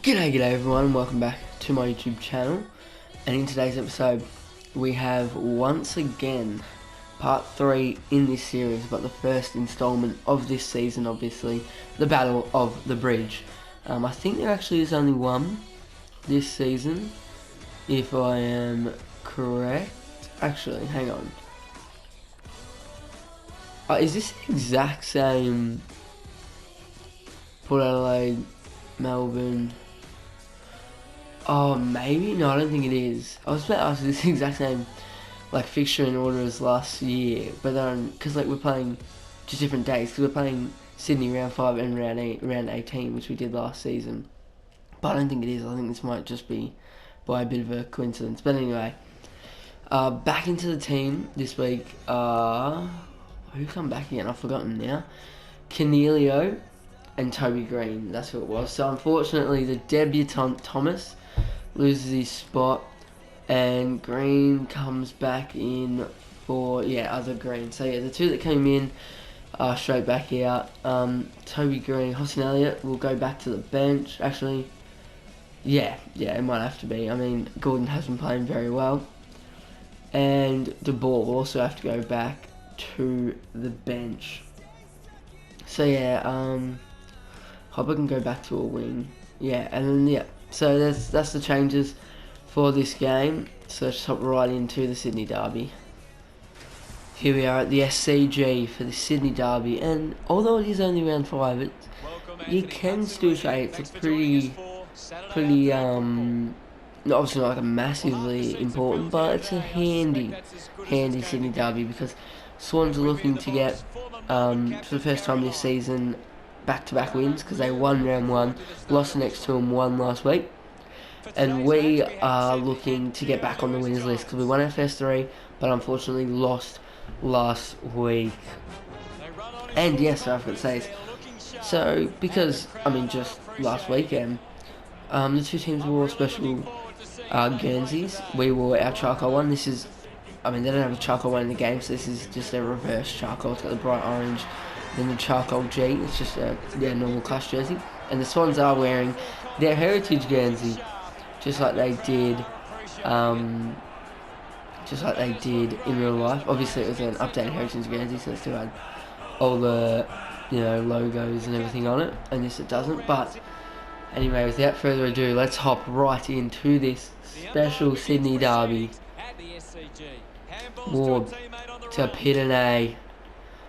G'day everyone, welcome back to my YouTube channel, and in today's episode we have once again part 3 in this series, but the first installment of this season, obviously, the Battle of the Bridge. I think there actually is only one this season, if I am correct. Actually, hang on. Is this the exact same Port Adelaide, Melbourne? Oh, maybe? No, I don't think it is. I was about to ask if this is the exact same fixture in order as last year, but because we're playing just different days, because we're playing Sydney round 5 and round 18, which we did last season. But I don't think it is. I think this might just be by a bit of a coincidence. But anyway, back into the team this week. Who come back again? I've forgotten now. Cornelio and Toby Green. That's who it was. So unfortunately, the debutant Thomas loses his spot, and Green comes back in for other Green. So the two that came in are straight back out. Toby Green, Hoskin Elliott will go back to the bench. Actually, it might have to be. I mean, Gulden has been playing very well, and De Boer will also have to go back to the bench. So Hopper can go back to a wing. And then so that's the changes for this game. So let's hop right into the Sydney Derby. Here we are at the SCG for the Sydney Derby, and although it is only round 5, you can still say it's a pretty obviously not a massively important, but it's a handy Sydney Derby, because Swans are looking to get for the first time this season back-to-back wins, because they won round 1, lost the next 2 and won last week. And we are looking to get back on the winners list, because we won our first 3 but unfortunately lost last week. And yes, I forgot to say this. So because just last weekend, the two teams wore special Guernseys. We wore our charcoal one. This is, they don't have a charcoal one in the game, so this is just a reverse charcoal. It's got the bright orange, then the charcoal G. It's just a normal class jersey. And the Swans are wearing their heritage Guernsey, just like they did in real life. Obviously, it was an updated heritage Guernsey, so it still had all the logos and everything on it. And this it doesn't. But anyway, without further ado, let's hop right into this special Sydney Derby. Ward to Pittenay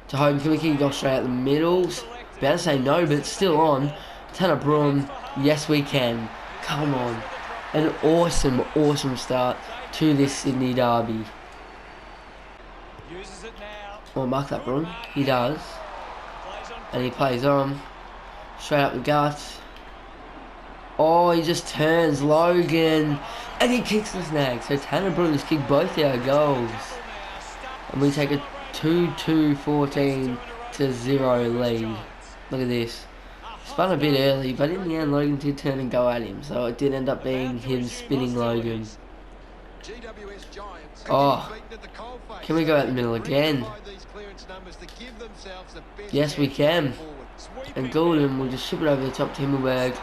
to home. Can we kick it off straight out the middle? About to say no, but it's still on. Tanner Broom, yes we can. Come on. An awesome start to this Sydney Derby. Oh, mark that, Broom. He does. And he plays on. Straight up the guts. Oh, he just turns Logan. And he kicks the snag. So Tanner Broom has kicked both our goals. And we take a 2-2-14 to 0 lead. Look at this. Spun a bit early, but in the end Logan did turn and go at him, so it did end up being him spinning Logan. Oh, can we go out the middle again? Yes we can. And Gulden will just ship it over the top to Himmelberg,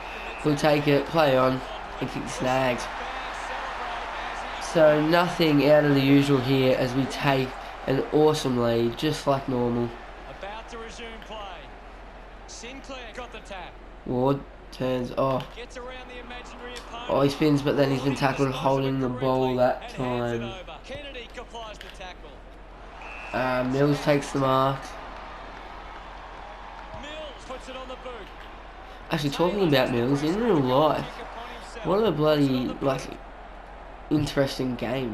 who'll take it, play on, and kick the snags. So nothing out of the usual here as we take an awesome lead, just like normal. About to resume play. Sinclair got the tap. Ward turns. Oh, Gets around the imaginary opponent. oh, he spins, but then he's been tackled holding the ball that time. Kennedy applies the tackle. Mills takes the mark. Mills puts it on the boot. Actually, talking about Mills, in real life, what a bloody interesting game.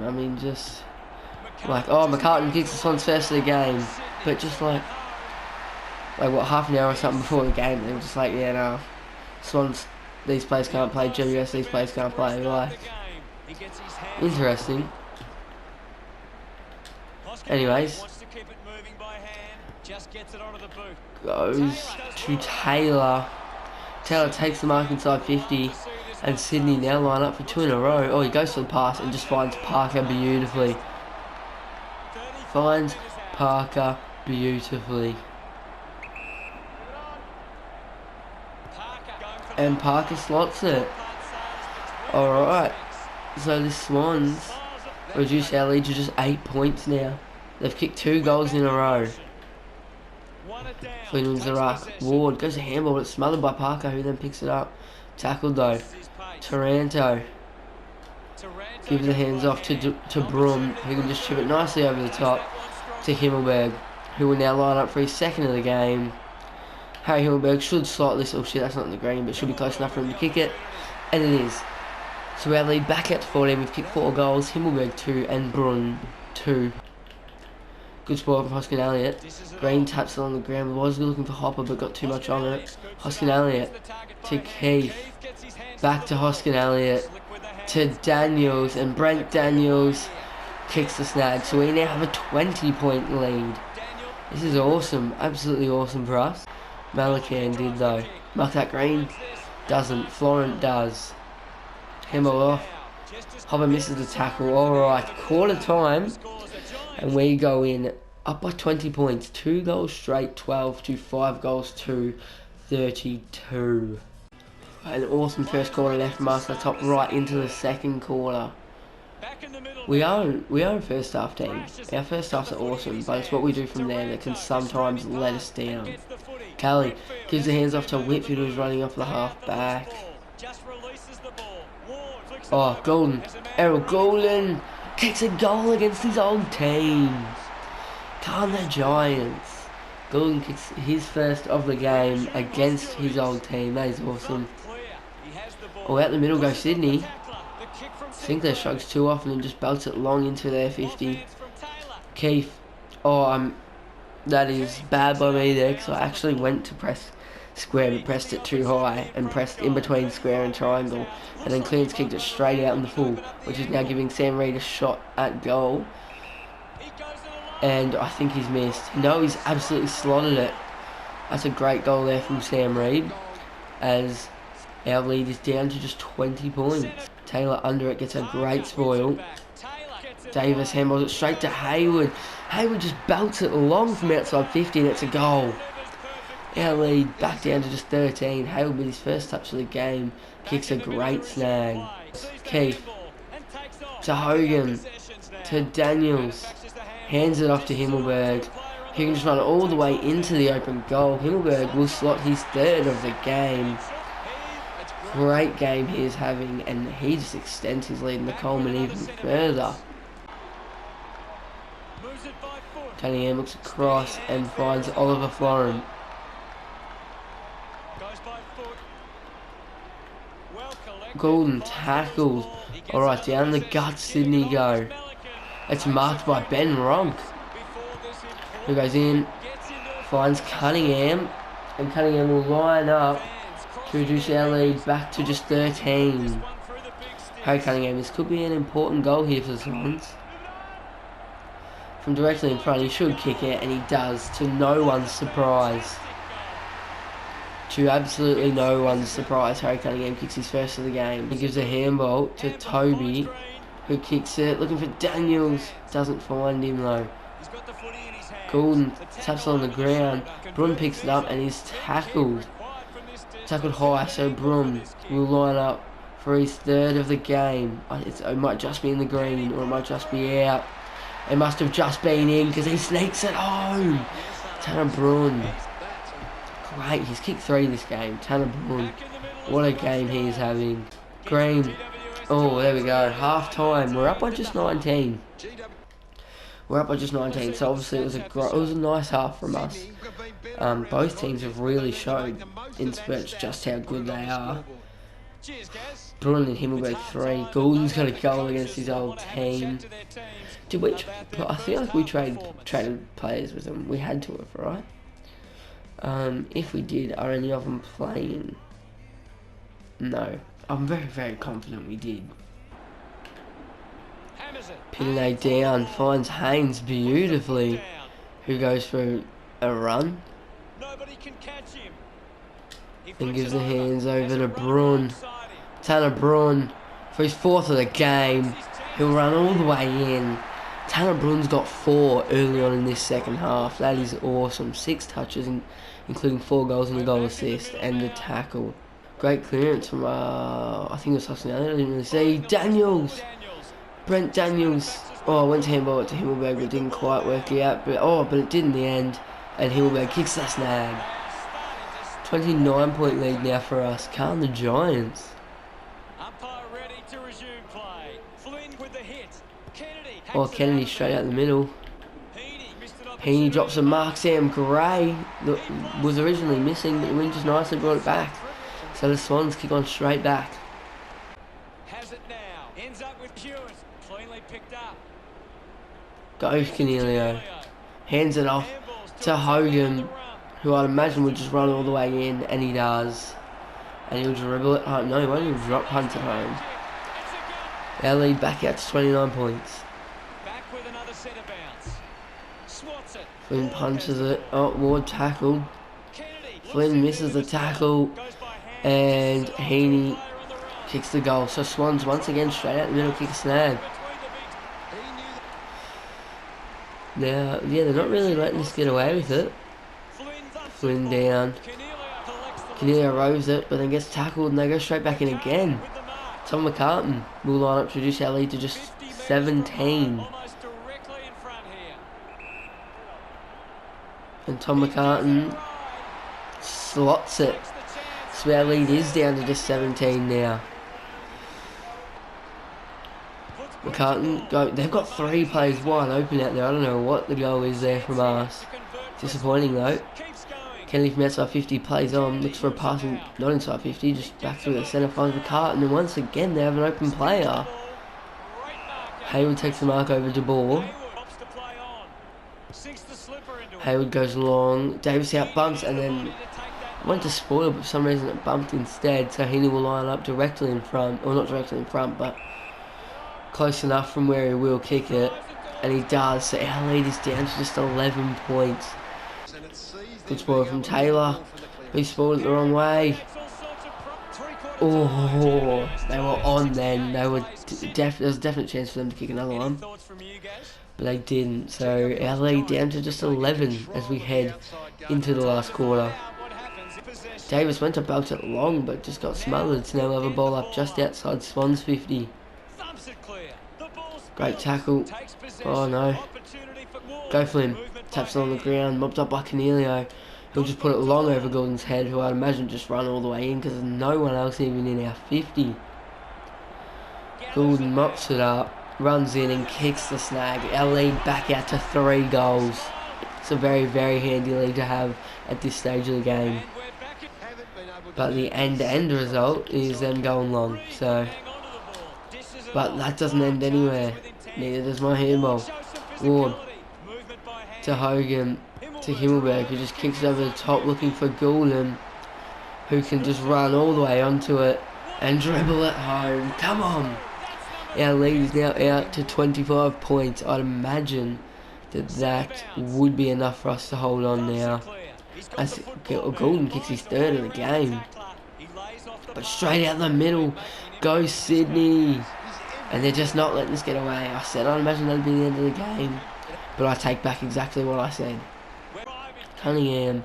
McCartan kicks the Swans first of the game, but just half an hour or something before the game, they were just Swans, these players can't play, GWS, these players can't play, interesting. Anyways, goes to Taylor. Taylor takes the mark inside 50, and Sydney now line up for 2 in a row. Oh, he goes for the pass and just finds Parker beautifully. And Parker slots it. Alright, so the Swans reduced our lead to just 8 points now. They've kicked 2 goals in a row. Flynn wins the ruck. Ward goes a handball, but it's smothered by Parker, who then picks it up. Tackled though. Taranto gives the hands off to Brum, who can just chip it nicely over the top to Himmelberg, who will now line up for his second of the game. Harry Himmelberg should slot this. Oh shit, that's not in the green, but should be close enough for him to kick it. And it is. So our lead back out to 14. We've kicked 4 goals. Himmelberg 2 and Brun 2. Good sport from Hoskin Elliott. Green taps it on the ground. Was looking for Hopper, but got too much on it. Hoskin Elliott to Keith. Back to Hoskin Elliott to Daniels, and Brent Daniels kicks the snag. So we now have a 20-point lead. This is awesome. Absolutely awesome for us. Malacan did though. Mark that green. Doesn't. Florent does. Himmel off. Hopper misses the tackle. Alright, quarter time. And we go in up by 20 points. 2 goals straight, 12 to 5 goals to 32. An awesome first quarter left from us. Let's hop right into the second quarter. We are a first half team. Our first halves are awesome, but it's what we do from there that can sometimes let us down. Kelly gives the hands off to Whitfield, who's running off the half back. Oh, Gulden. Errol Gulden kicks a goal against his old team. Calm the Giants. Gulden kicks his first of the game against his old team. That is awesome. Oh, out the middle goes Sydney. Sinclair shrugs too often and just belts it long into their 50. Keith. Oh, that is bad by me there, because I actually went to press square but pressed it too high and pressed in between square and triangle, and then Clearance kicked it straight out in the full, which is now giving Sam Reid a shot at goal. And I think he's missed. No, he's absolutely slotted it. That's a great goal there from Sam Reid, as our lead is down to just 20 points. Taylor under it gets a great spoil. Davis handballs it straight to Hayward. Hayward just belts it long from outside 50 and it's a goal. Our lead back down to just 13. Hayward with his first touch of the game kicks a great snag. Keith to Hogan to Daniels. Hands it off to Himmelberg. He can just run all the way into the open goal. Himmelberg will slot his third of the game. Great game he is having, and he just extends his lead in the Coleman even further. Cunningham looks across and finds Oliver Florent. Gulden tackles. Alright, down the gut Sydney go. It's marked by Ben Ronk, who goes in, finds Cunningham, and Cunningham will line up to reduce our lead back to just 13. Harry Cunningham, this could be an important goal here for the Swans. From directly in front, he should kick it, and he does, to no one's surprise. To absolutely no one's surprise, Harry Cunningham kicks his first of the game. He gives a handball to Toby, who kicks it, looking for Daniels. Doesn't find him though. Gulden taps on the ground. Brun picks it up and he's tackled. Tackled high, so Brun will line up for his third of the game. It might just be in the green, or it might just be out. It must have just been in, because he sneaks it home. Tanner Brun. Great, he's kicked 3 this game. Tanner Brun. What a game he is having. Green. Oh, there we go. Half time. We're up by just 19. We're up by just 19. So obviously it was a nice half from us. Both teams have really showed in spurts just how good they are. Brun and Himmelberg 3. Gulden's got a goal against his old team. I feel like we traded players with them. We had to have, right? If we did, are any of them playing? No. I'm very, very confident we did. Pinay down, finds Haynes beautifully, who goes for a run. And gives the hands over to Brun. Tanner Brun for his 4th of the game. He'll run all the way in. Tanner Brun's got 4 early on in this second half. That is awesome. 6 touches, including 4 goals and a goal assist, and the tackle. Great clearance from, I think it was Hudson. I didn't really see. Daniels! Brent Daniels. Oh, I went to handball it to Himmelberg, but it didn't quite work out. But it did in the end. And Himmelberg kicks that snag. 29-point lead now for us. Calm the Giants. Umpire ready to resume play. Flynn with the hit. Kennedy. Oh, Kennedy straight out the middle. Heaney Heaney drops a mark. Sam Gray that was originally missing, but the wind just nicely brought it back. So the Swans kick on straight back. Has it now. Ends up with Hewitt. Cleanly picked up. Goes Cornelio. Hands it off to Hogan, who I'd imagine would just run all the way in, and he does. And he'll dribble it home. No, he won't even drop punt it home. Our lead back out to 29 points. Back with another centre bounce. Swats it. Flynn punches it. Oh, Ward tackled. Flynn misses the tackle. And Heaney kicks the goal. So Swans once again straight out the middle, kick a snag. Now, yeah, they're not really letting us get away with it. Flynn down. Cornelio rows it, but then gets tackled and they go straight back in again. Tom McCartan will line up to reduce our lead to just 17. And Tom McCartan slots it. So our lead is down to just 17 now. McCartan, they've got 3 players wide open out there. I don't know what the goal is there from us. Disappointing though. Kennedy from outside 50 plays on, looks for a passing, not inside 50, just back through the centre, finds McCartan, and once again they have an open player. Hayward takes the mark over De Boer. Hayward goes long, Davis out bumps, and then went to spoil, but for some reason it bumped instead, so Heaney will line up directly in front, or not directly in front, but close enough from where he will kick it, and he does, so our lead is down to just 11 points. Good spoil from Taylor, he spoiled it the wrong way. Oh, they were on then, there was a definite chance for them to kick another one, but they didn't, so our lead down to just 11 as we head into the last quarter. Davis went to belt it long, but just got smothered, so now we'll have a ball up just outside Swans 50. Great tackle. Oh no. Go Flynn. Taps it on the ground, mopped up by Cornelio. He'll just put it long over Gulden's head, who I'd imagine just run all the way in because there's no one else even in our 50. Gulden mops it up, runs in and kicks the snag. Our lead back out to 3 goals. It's a very, very handy lead to have at this stage of the game. But the end result is them going long, so. But that doesn't end anywhere. Neither does my handball. Ward to Hogan to Himmelberg, who just kicks it over the top looking for Gulden, who can just run all the way onto it and dribble it home. Come on! Our lead is now out to 25 points. I'd imagine that would be enough for us to hold on now. As Gulden kicks his 3rd of the game. But straight out the middle goes Sydney. And they're just not letting us get away. I said I'd imagine that'd be the end of the game. But I take back exactly what I said. Cunningham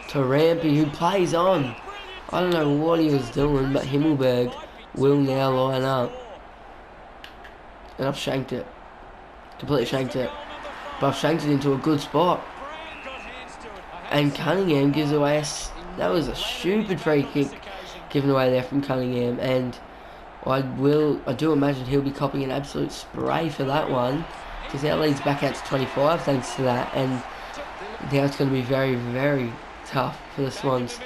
to Rampy, who plays on. I don't know what he was doing, but Himmelberg will now line up. And I've shanked it. Completely shanked it. But I've shanked it into a good spot. And Cunningham gives away that was a stupid free kick given away there from Cunningham, and I do imagine he'll be copying an absolute spray for that one, because our lead's back out to 25 thanks to that, and now it's going to be very, very tough for the Swans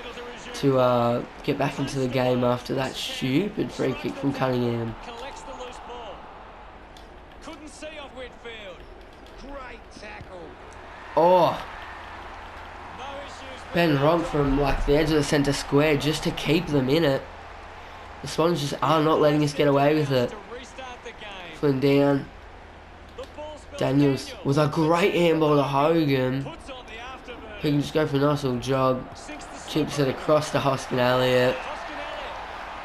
to get back into the game after that stupid free kick from Cunningham. Oh! Ben Ronk from like the edge of the centre square just to keep them in it. The Swans just are not letting us get away with it. Flynn down. Daniels with a great handball to Hogan. He can just go for a nice little jog. Chips it across to Hoskin Elliott.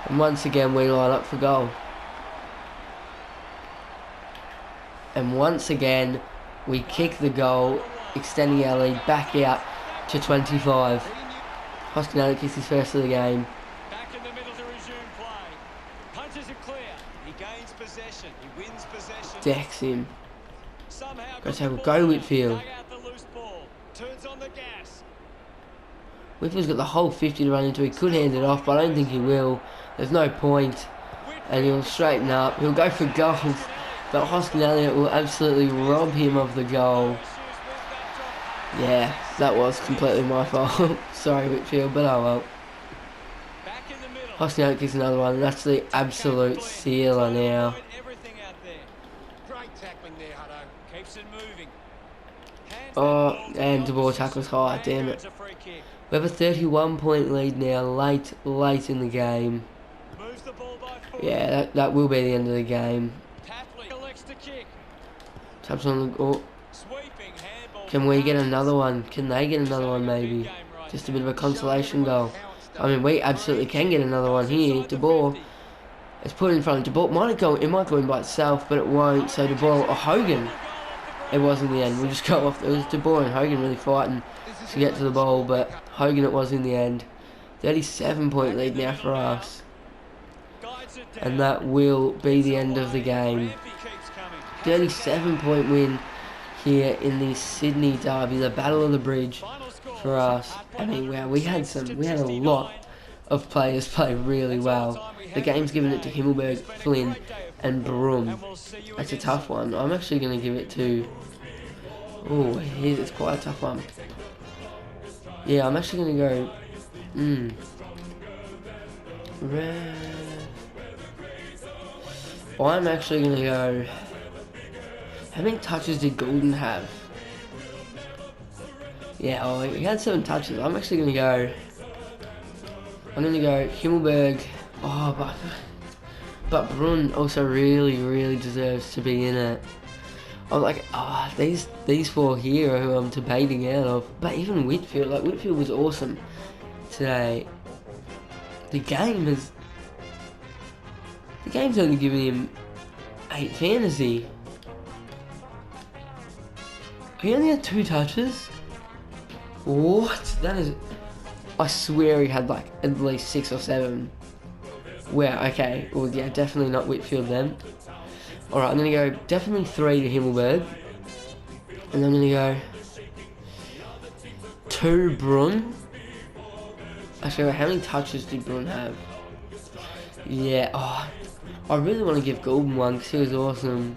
And once again we line up for goal. And once again we kick the goal, extending our lead back out to 25. Hoskin Elliott kicks his 1st of the game. Catches it clear. He gains possession. He wins possession. Decks him. Somehow Goes got have the a ball go, out. Whitfield. Dug out the loose ball. Turns on the gas. Whitfield's got the whole 50 to run into. He could hand it off, but I don't think he will. There's no point. And he'll straighten up. He'll go for goals. But Hoskin Elliott will absolutely rob him of the goal. Yeah, that was completely my fault. Sorry, Whitfield, but oh well. Hoskin Elliott gets another one. That's the absolute sealer now. Great tackling there, Hutto. Keeps it moving. Oh, and the ball tackles high. Damn it. We have a 31-point lead now, late in the game. Yeah, that will be the end of the game. Taps on the... Oh. Can we get another one? Can they get another one maybe? Just a bit of a consolation goal. I mean, we absolutely can get another one here. De Boer. It's put in front of De Boer. It might go in by itself, but it won't. So De Boer or Hogan. It was in the end. We'll just go off. It was De Boer and Hogan really fighting to get to the ball, but Hogan it was in the end. 37-point lead now for us. And that will be the end of the game. 37-point win here in the Sydney Derby, the Battle of the Bridge for us. I mean, wow, we had a lot of players play really well. The game's given it to Himmelberg, Flynn, and Broom. That's a tough one. I'm actually going to give it to... Oh, it's quite a tough one. Yeah, I'm actually going to go... I'm actually going to go... How many touches did Gulden have? Yeah, oh, he had 7 touches. I'm actually going to go... I'm going to go Himmelberg. Oh, but Brun also really deserves to be in it. I'm like, these 4 here are who I'm debating out of. But even Whitfield, like Whitfield was awesome today. The game's only giving him 8 fantasy. He only had 2 touches? What? That is... I swear he had like at least 6 or 7. Wow, okay. Well, yeah, definitely not Whitfield then. Alright, I'm going to go definitely 3 to Himmelberg. And I'm going to go 2 Brun. Actually, how many touches did Brun have? Yeah, oh, I really want to give Gulden one because he was awesome.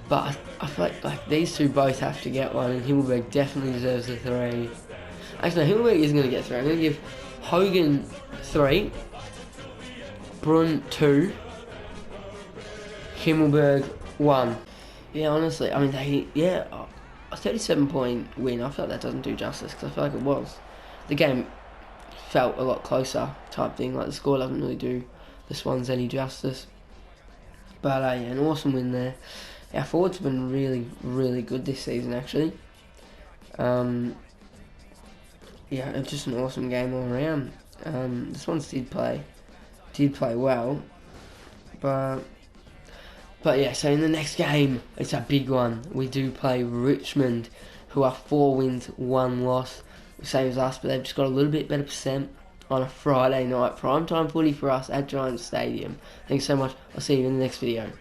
But I feel like these 2 both have to get one, and Himmelberg definitely deserves a 3. Actually, Himmelberg isn't going to get 3. I'm going to give Hogan 3, Brun 2, Himmelberg 1. Yeah, honestly, I mean, a 37-point win. I feel like that doesn't do justice because I feel like it was. The game felt a lot closer type thing. Like the score doesn't really do the Swans any justice. But yeah, an awesome win there. Our forwards have been really good this season actually. Yeah, it's just an awesome game all around. The Swans did play well, but yeah. So in the next game, it's a big one. We do play Richmond, who are 4 wins, 1 loss, same as us, but they've just got a little bit better percent on a Friday night. Primetime footy for us at Giants Stadium. Thanks so much. I'll see you in the next video.